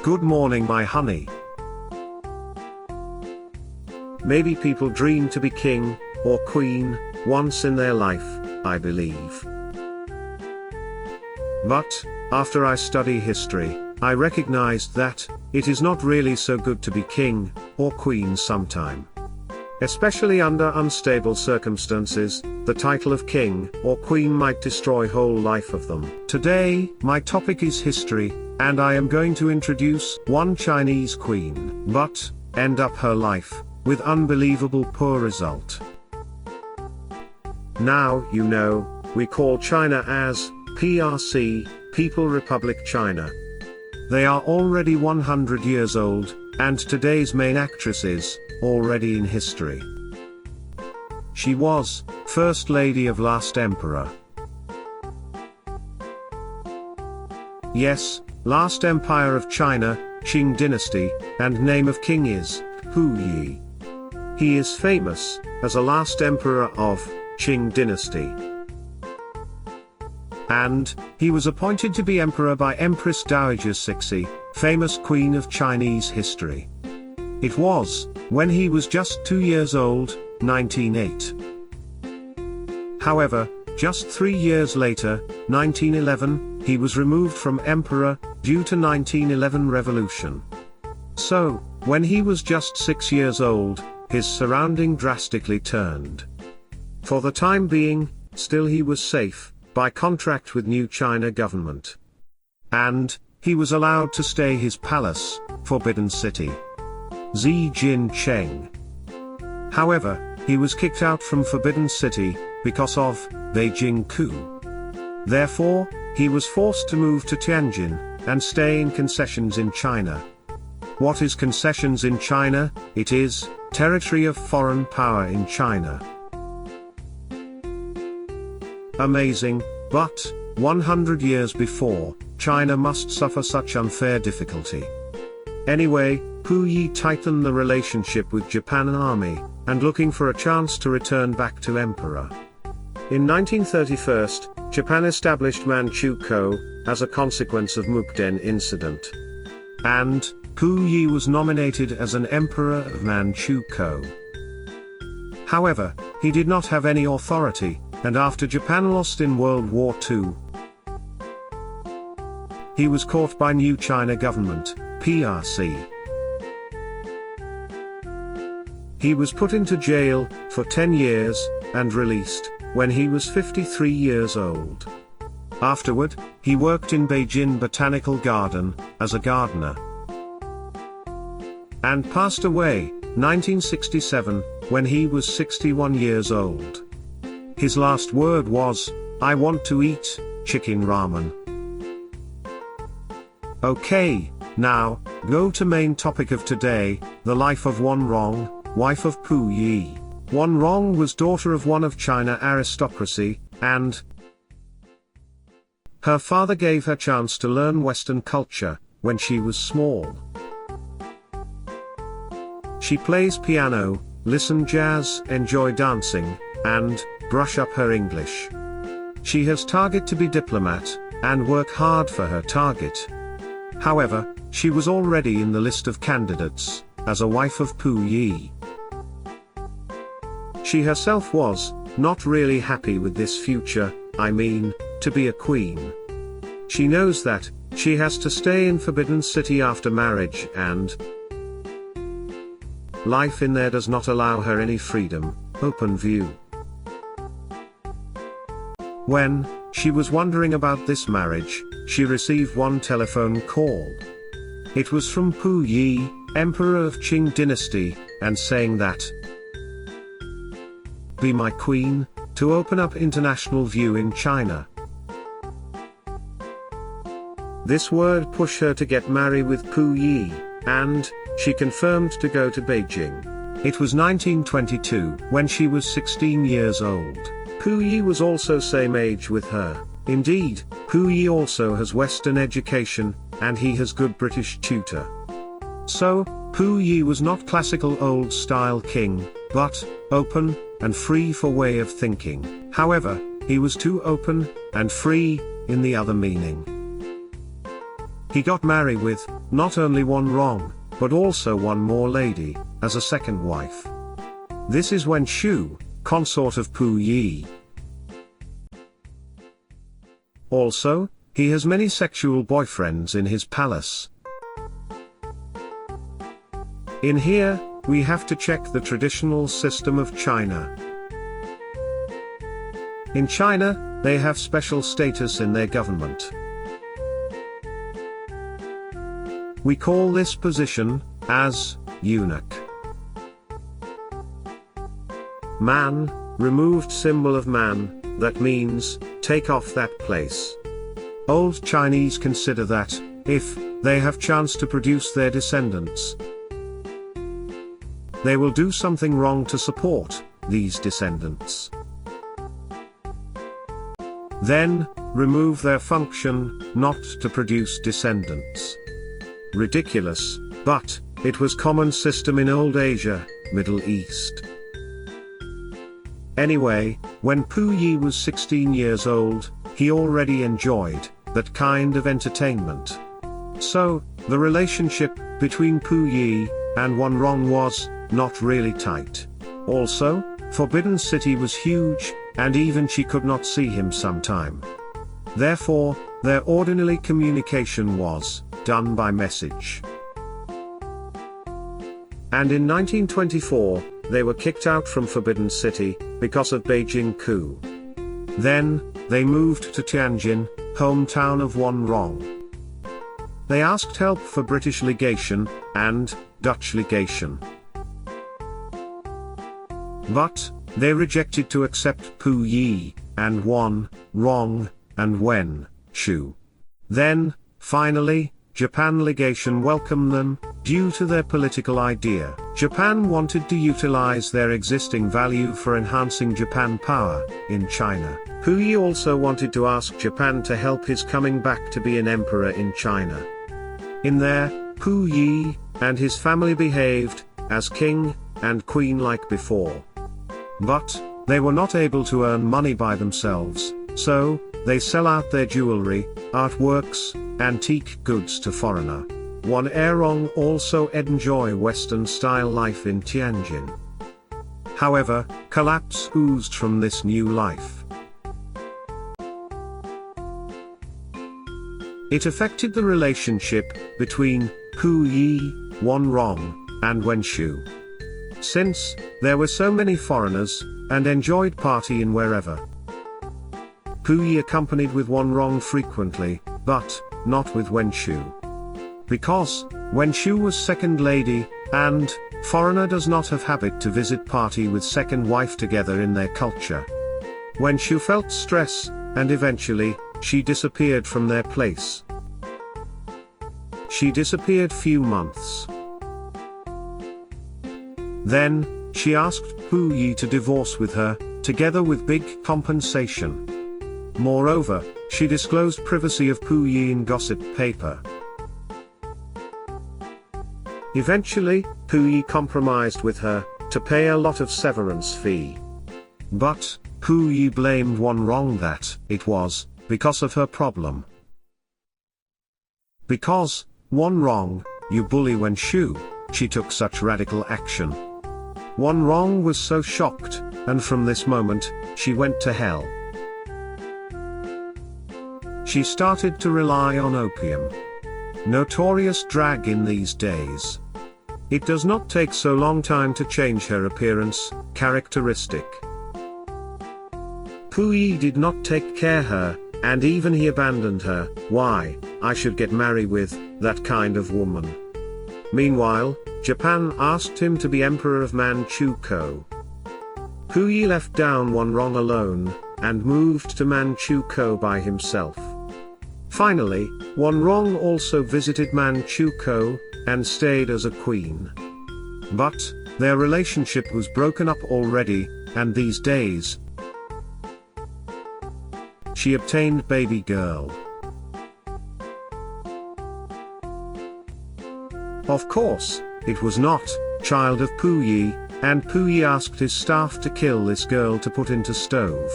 Good morning, my honey. Maybe people dream to be king or queen once in their life, I believe. But, after I study history, I recognized that it is not really so good to be king or queen sometime. Especially under unstable circumstances, the title of king or queen might destroy whole life of them. Today, my topic is history, and I am going to introduce one Chinese queen, but end up her life with unbelievable poor result. Now, you know, we call China as PRC, People Republic China. They are already 100 years old, and today's main actress is already in history. She was First Lady of last Emperor. Yes, last Empire of China, Qing Dynasty, and name of king is Puyi. He is famous as a last Emperor of Qing Dynasty. And he was appointed to be emperor by Empress Dowager Cixi, famous queen of Chinese history. It was when he was just 2 years old, 1908. However, just 3 years later, 1911, he was removed from emperor due to 1911 revolution. So, when he was just 6 years old, his surrounding drastically turned. For the time being, still he was safe, by contract with New China government. And, he was allowed to stay his palace, Forbidden City. Cheng. However, he was kicked out from Forbidden City, because of Beijing coup. Therefore, he was forced to move to Tianjin, and stay in concessions in China. What is concessions in China? It is territory of foreign power in China. Amazing, but 100 years before, China must suffer such unfair difficulty. Anyway, Puyi tightened the relationship with Japan army, and looking for a chance to return back to emperor. In 1931, Japan established Manchukuo, as a consequence of Mukden incident. And, Puyi was nominated as an emperor of Manchukuo. However, he did not have any authority, and after Japan lost in World War II, he was caught by New China government, PRC. He was put into jail for 10 years, and released when he was 53 years old. Afterward, he worked in Beijing Botanical Garden as a gardener, and passed away 1967 when he was 61 years old. His last word was, "I want to eat chicken ramen." Okay, now, go to main topic of today, the life of Wanrong, wife of Puyi. Wanrong was daughter of one of China aristocracy, and her father gave her chance to learn Western culture when she was small. She plays piano, listen jazz, enjoy dancing, and brush up her English. She has target to be diplomat, and work hard for her target. However, she was already in the list of candidates, as a wife of Puyi. She herself was not really happy with this future, I mean, to be a queen. She knows that she has to stay in Forbidden City after marriage, and life in there does not allow her any freedom, open view. When she was wondering about this marriage, she received one telephone call. It was from Puyi, Emperor of Qing Dynasty, and saying that, "Be my queen, to open up international view in China." This word pushed her to get married with Puyi, and she confirmed to go to Beijing. It was 1922 when she was 16 years old. Puyi was also same age with her. Indeed, Puyi also has Western education, and he has good British tutor. So, Puyi was not classical old-style king, but open and free for way of thinking. However, he was too open and free in the other meaning. he got married with, not only Wanrong, but also one more lady, as a second wife. This is Wen Shu, consort of Puyi. Also, he has many sexual boyfriends in his palace. In here, we have to check the traditional system of China. In China, they have special status in their government. We call this position as eunuch. Man, removed symbol of man, that means, take off that place. Old Chinese consider that, if they have chance to produce their descendants, they will do something wrong to support these descendants. Then, remove their function, not to produce descendants. Ridiculous, but it was common system in old Asia, Middle East. Anyway, when Puyi was 16 years old, he already enjoyed that kind of entertainment. So, the relationship between Puyi and Wanrong was not really tight. Also, Forbidden City was huge, and even she could not see him sometime. Therefore, their ordinary communication was done by message. And in 1924, they were kicked out from Forbidden City because of Beijing coup. Then, they moved to Tianjin, hometown of Wanrong. They asked help for British legation and Dutch legation, but they rejected to accept Puyi and Wanrong and Wen Shu. Then, finally, Japan legation welcomed them, due to their political idea. Japan wanted to utilize their existing value for enhancing Japan power in China. Puyi also wanted to ask Japan to help his coming back to be an emperor in China. In there, Puyi and his family behaved as king and queen like before. But they were not able to earn money by themselves, so they sell out their jewelry, artworks, antique goods to foreigner. Wanrong also enjoy Western-style life in Tianjin. However, collapse oozed from this new life. It affected the relationship between Puyi, Wanrong, and Wen Shu. Since there were so many foreigners, and enjoyed partying wherever, Puyi accompanied with Wanrong frequently, but not with Wen Shu. Because Wen Shu was second lady, and foreigner does not have habit to visit party with second wife together in their culture. Wen Shu felt stress, and eventually, she disappeared from their place. She disappeared few months. Then, she asked Puyi to divorce with her, together with big compensation. Moreover, she disclosed privacy of Puyi in gossip paper. Eventually, Puyi compromised with her, to pay a lot of severance fee. But, Puyi blamed Wanrong that it was because of her problem. Because, Wanrong, you bully Wen Shu, she took such radical action. Wanrong was so shocked, and from this moment, she went to hell. She started to rely on opium. Notorious drag in these days. It does not take so long time to change her appearance, characteristic. Puyi did not take care her, and even he abandoned her. Why, I should get married with that kind of woman. Meanwhile, Japan asked him to be emperor of Manchukuo. Puyi left down Wanrong alone, and moved to Manchukuo by himself. Finally, Wanrong also visited Manchukuo, and stayed as a queen. But, their relationship was broken up already, and these days, she obtained baby girl. Of course, it was not child of Puyi, and Puyi asked his staff to kill this girl to put into stove.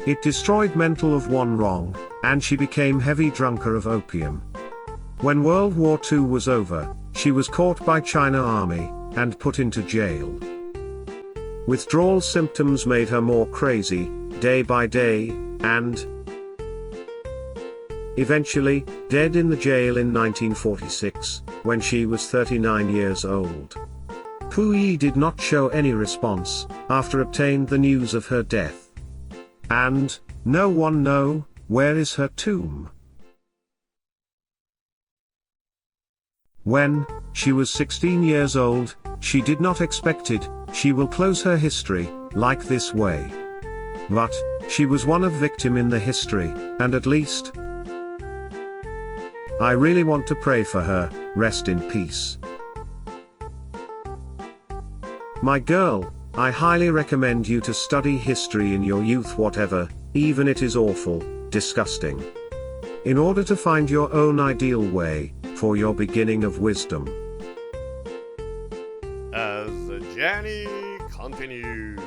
It destroyed mental of Wanrong, and she became heavy drunker of opium. When World War II was over, she was caught by China Army, and put into jail. Withdrawal symptoms made her more crazy, day by day, and eventually, dead in the jail in 1946, when she was 39 years old. Puyi did not show any response, after obtained the news of her death. And, no one know, where is her tomb? When she was 16 years old, she did not expect it, she will close her history, like this way. But, she was one of victim in the history, and at least, I really want to pray for her, rest in peace. My girl, I highly recommend you to study history in your youth, whatever, even it is awful, disgusting. In order to find your own ideal way, for your beginning of wisdom. As the journey continues.